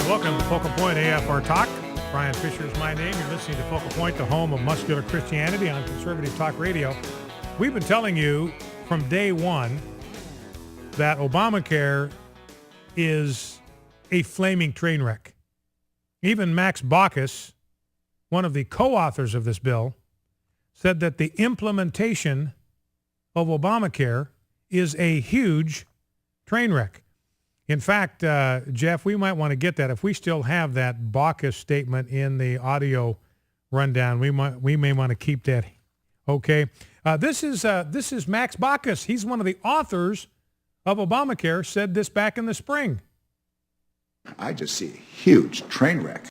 Welcome to Focal Point AFR Talk. Brian Fisher is my name. You're listening to Focal Point, the home of muscular Christianity on Conservative Talk Radio. We've been telling you from day one that Obamacare is a flaming train wreck. Even Max Baucus, one of the co-authors of this bill, said that the implementation of Obamacare is a huge train wreck. In fact, Jeff, we might want to get that. If we still have that Baucus statement in the audio rundown, we may want to keep that. Okay. This is Max Baucus. He's one of the authors of Obamacare, said this back in the spring. I just see a huge train wreck.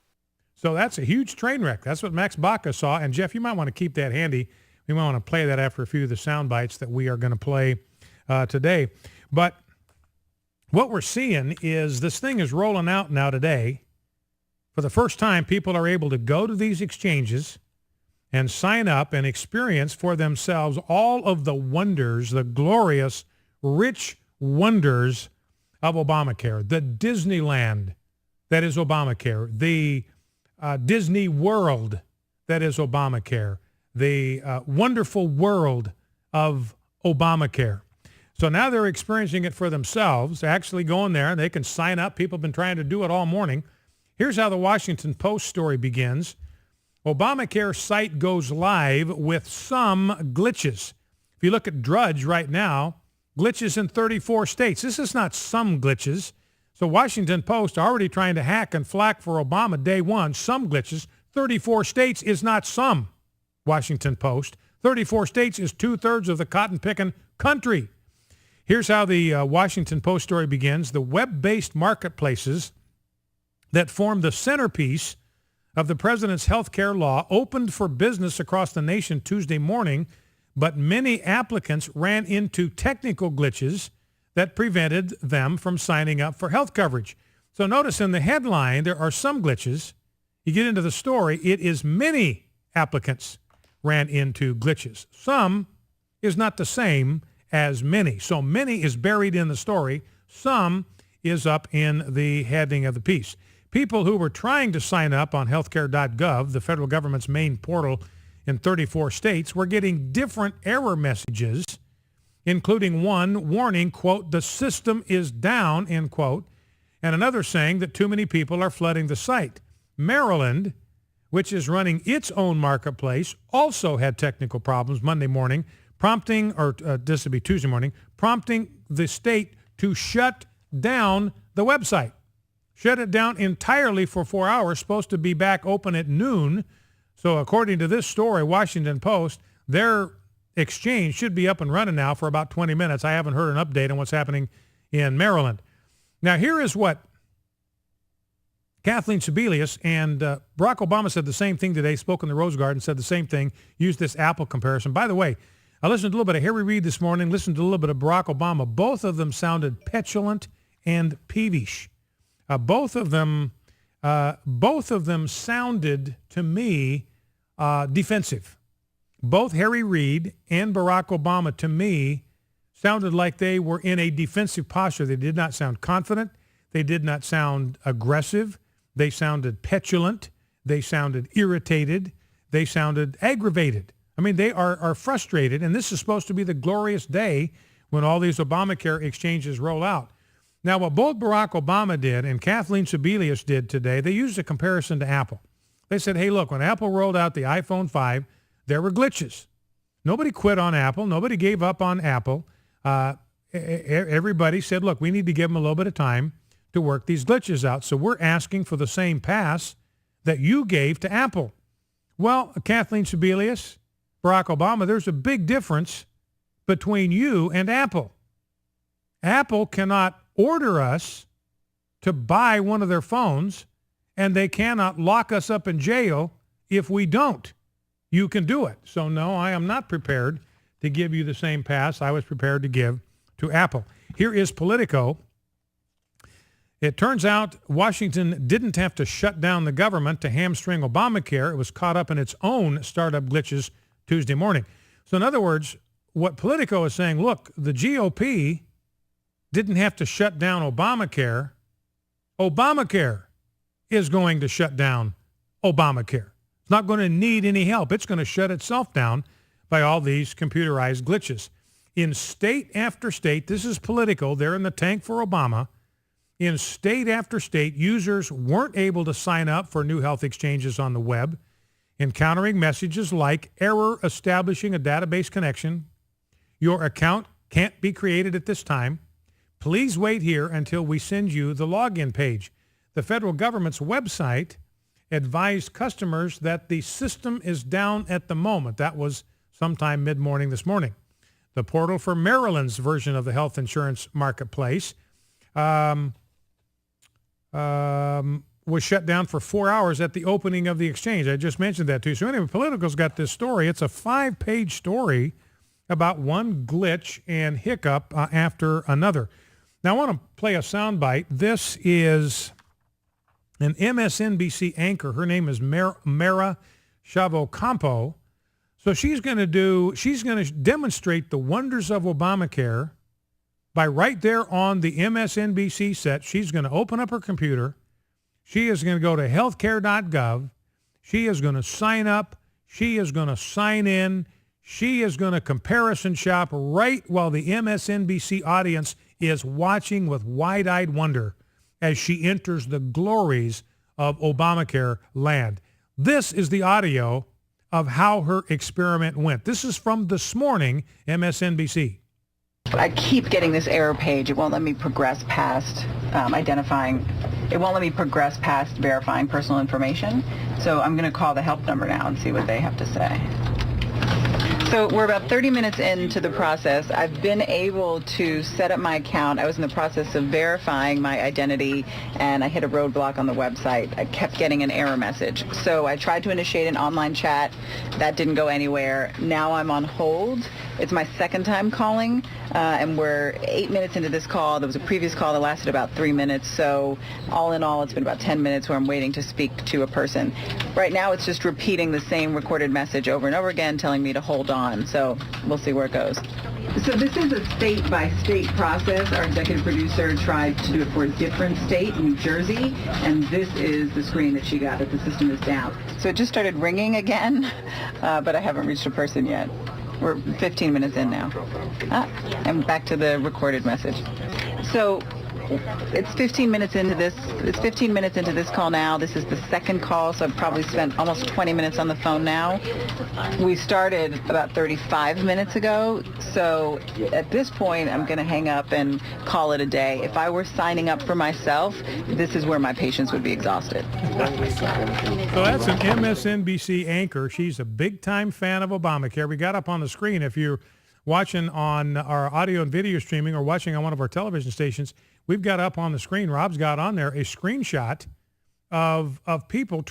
So that's a huge train wreck. That's what Max Baucus saw. And, Jeff, you might want to keep that handy. We might want to play that after a few of the sound bites that we are going to play today. But what we're seeing is this thing is rolling out now today. For the first time, people are able to go to these exchanges and sign up and experience for themselves all of the wonders, the glorious, rich wonders of Obamacare, the Disneyland that is Obamacare, the Disney World that is Obamacare, the wonderful world of Obamacare. So now they're experiencing it for themselves, actually going there, and they can sign up. People have been trying to do it all morning. Here's how the Washington Post story begins. Obamacare site goes live with some glitches. If you look at Drudge right now, glitches in 34 states. This is not some glitches. So Washington Post already trying to hack and flack for Obama day one. Some glitches. 34 states is not some, Washington Post. 34 states is 2/3 of the cotton-picking country. Here's how the Washington Post story begins. The web-based marketplaces that form the centerpiece of the president's health care law opened for business across the nation Tuesday morning, but many applicants ran into technical glitches that prevented them from signing up for health coverage. So notice in the headline, there are some glitches. You get into the story, it is many applicants ran into glitches. Some is not the same as many. So many is buried in the story. Some is up in the heading of the piece. People who were trying to sign up on healthcare.gov, the federal government's main portal in 34 states, were getting different error messages, including one warning, quote, the system is down, end quote, and another saying that too many people are flooding the site. Maryland, which is running its own marketplace, also had technical problems Monday morning, prompting the state to shut down the website. Shut it down entirely for 4 hours, supposed to be back open at noon. So according to this story, Washington Post, their exchange should be up and running now for about 20 minutes. I haven't heard an update on what's happening in Maryland. Now, here is what Kathleen Sebelius and Barack Obama said the same thing today, spoke in the Rose Garden, said the same thing, used this Apple comparison. By the way, I listened to a little bit of Harry Reid this morning, listened to a little bit of Barack Obama. Both of them sounded petulant and peevish. Both of them sounded to me defensive. Both Harry Reid and Barack Obama, to me, sounded like they were in a defensive posture. They did not sound confident. They did not sound aggressive. They sounded petulant. They sounded irritated. They sounded aggravated. I mean, they are frustrated, and this is supposed to be the glorious day when all these Obamacare exchanges roll out. Now, what both Barack Obama did and Kathleen Sebelius did today, they used a comparison to Apple. They said, hey, look, when Apple rolled out the iPhone 5, there were glitches. Nobody quit on Apple. Nobody gave up on Apple. Everybody said, look, we need to give them a little bit of time to work these glitches out. So we're asking for the same pass that you gave to Apple. Well, Kathleen Sebelius, Barack Obama, there's a big difference between you and Apple. Apple cannot order us to buy one of their phones, and they cannot lock us up in jail if we don't. You can do it. So no, I am not prepared to give you the same pass I was prepared to give to Apple. Here is Politico. It turns out Washington didn't have to shut down the government to hamstring Obamacare. It was caught up in its own startup glitches Tuesday morning. So in other words, what Politico is saying, look, the GOP didn't have to shut down Obamacare. Obamacare is going to shut down Obamacare. It's not going to need any help. It's going to shut itself down by all these computerized glitches. In state after state, this is political. They're in the tank for Obama. In state after state, users weren't able to sign up for new health exchanges on the web, encountering messages like error establishing a database connection. Your account can't be created at this time. Please wait here until we send you the login page. The federal government's website advised customers that the system is down at the moment. That was sometime mid-morning this morning. The portal for Maryland's version of the health insurance marketplace was shut down for 4 hours at the opening of the exchange. I just mentioned that too. So anyway, Politico's got this story. It's a 5-page story about one glitch and hiccup after another. Now I want to play a soundbite. This is an MSNBC anchor. Her name is Mara Chavocampo. So she's going to demonstrate the wonders of Obamacare by right there on the MSNBC set. She's going to open up her computer. She is going to go to healthcare.gov. She is going to sign up. She is going to sign in. She is going to comparison shop right while the MSNBC audience is watching with wide-eyed wonder as she enters the glories of Obamacare land. This is the audio of how her experiment went. This is from this morning, MSNBC. I keep getting this error page. It won't let me progress past it won't let me progress past verifying personal information. So I'm going to call the help number now and see what they have to say. So we're about 30 minutes into the process. I've been able to set up my account. I was in the process of verifying my identity, and I hit a roadblock on the website. I kept getting an error message. So I tried to initiate an online chat. That didn't go anywhere. Now I'm on hold. It's my second time calling, and we're 8 minutes into this call. There was a previous call that lasted about 3 minutes. So all in all, it's been about 10 minutes where I'm waiting to speak to a person. Right now, it's just repeating the same recorded message over and over again, telling me to hold on. So we'll see where it goes. So this is a state-by-state process. Our executive producer tried to do it for a different state, New Jersey, and this is the screen that she got, that the system is down. So it just started ringing again, but I haven't reached a person yet. We're 15 minutes in now. And back to the recorded message. So it's 15 minutes into this. It's 15 minutes into this call now. This is the second call, so I've probably spent almost 20 minutes on the phone now. We started about 35 minutes ago, so at this point, I'm going to hang up and call it a day. If I were signing up for myself, this is where my patience would be exhausted. So that's an MSNBC anchor. She's a big-time fan of Obamacare. We got up on the screen. If you're watching on our audio and video streaming or watching on one of our television stations, we've got up on the screen, Rob's got on there a screenshot of people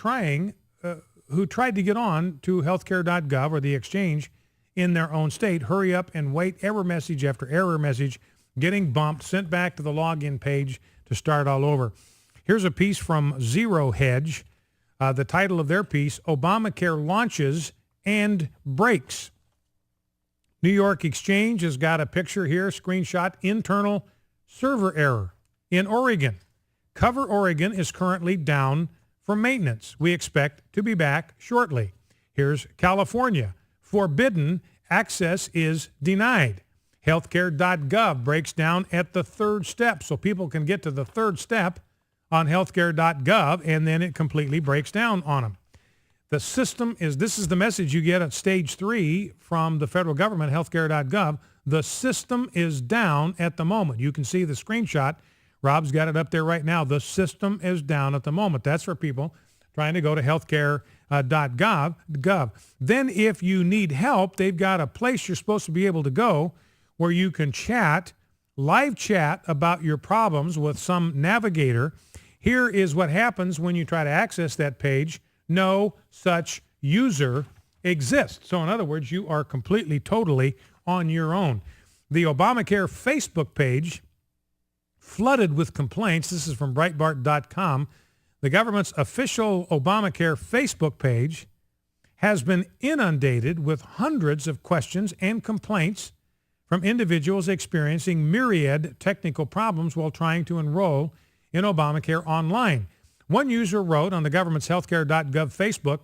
who tried to get on to healthcare.gov or the exchange in their own state. Hurry up and wait, error message after error message, getting bumped, sent back to the login page to start all over. Here's a piece from Zero Hedge. The title of their piece, Obamacare Launches and Breaks. New York Exchange has got a picture here, screenshot, internal server error. In Oregon, Cover Oregon is currently down for maintenance. We expect to be back shortly. Here's California. Forbidden access is denied. Healthcare.gov breaks down at the third step, so people can get to the third step on healthcare.gov, and then it completely breaks down on them. The system is, this is the message you get at stage 3 from the federal government, healthcare.gov. The system is down at the moment. You can see the screenshot. Rob's got it up there right now. The system is down at the moment. That's for people trying to go to healthcare.gov. Then if you need help, they've got a place you're supposed to be able to go where you can chat, live chat about your problems with some navigator. Here is what happens when you try to access that page. No such user exists. So in other words, you are completely, totally on your own. The Obamacare Facebook page flooded with complaints. This is from Breitbart.com. The government's official Obamacare Facebook page has been inundated with hundreds of questions and complaints from individuals experiencing myriad technical problems while trying to enroll in Obamacare online. One user wrote on the government's healthcare.gov Facebook,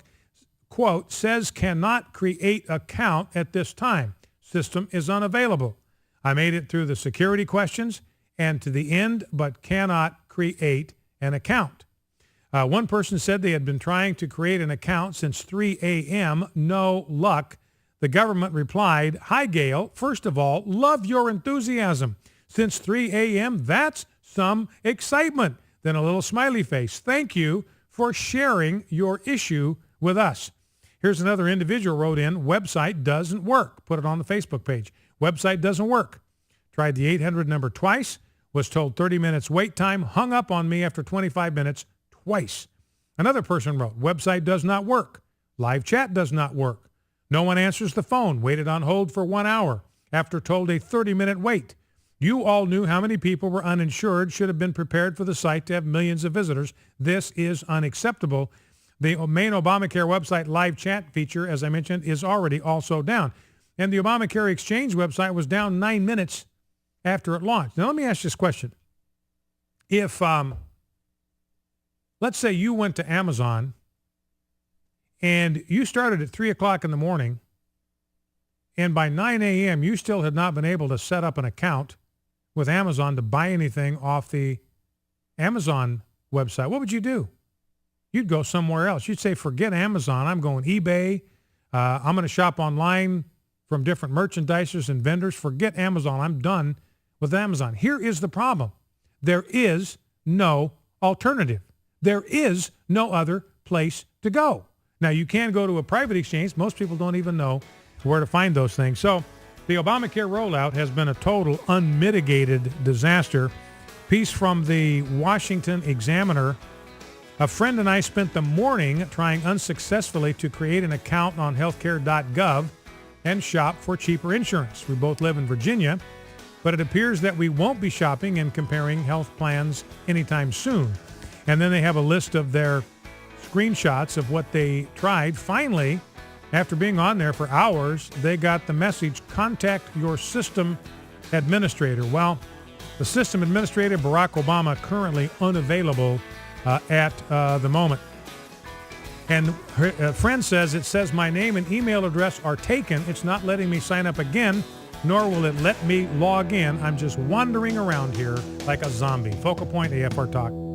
quote, says cannot create account at this time. System is unavailable. I made it through the security questions and to the end, but cannot create an account. One person said they had been trying to create an account since 3 a.m. No luck. The government replied, hi, Gail. First of all, love your enthusiasm. Since 3 a.m., that's some excitement. Then a little smiley face. Thank you for sharing your issue with us. Here's another individual wrote in, website doesn't work. Put it on the Facebook page. Website doesn't work. Tried the 800 number twice. Was told 30 minutes wait time. Hung up on me after 25 minutes twice. Another person wrote, website does not work. Live chat does not work. No one answers the phone. Waited on hold for 1 hour after told a 30-minute wait. You all knew how many people were uninsured, should have been prepared for the site to have millions of visitors. This is unacceptable. The main Obamacare website live chat feature, as I mentioned, is already also down. And the Obamacare Exchange website was down 9 minutes after it launched. Now, let me ask this question. If, let's say you went to Amazon and you started at 3 o'clock in the morning, and by 9 a.m. you still had not been able to set up an account with Amazon to buy anything off the Amazon website, what would you do? You'd go somewhere else. You'd say, forget Amazon. I'm going eBay. I'm going to shop online from different merchandisers and vendors. Forget Amazon. I'm done with Amazon. Here is the problem. There is no alternative. There is no other place to go. Now, you can go to a private exchange. Most people don't even know where to find those things. So the Obamacare rollout has been a total unmitigated disaster. Piece from the Washington Examiner. A friend and I spent the morning trying unsuccessfully to create an account on healthcare.gov and shop for cheaper insurance. We both live in Virginia, but it appears that we won't be shopping and comparing health plans anytime soon. And then they have a list of their screenshots of what they tried. Finally, after being on there for hours, they got the message, contact your system administrator. Well, the system administrator, Barack Obama, currently unavailable at the moment. And her friend says, it says my name and email address are taken. It's not letting me sign up again, nor will it let me log in. I'm just wandering around here like a zombie. Focal Point AFR Talk.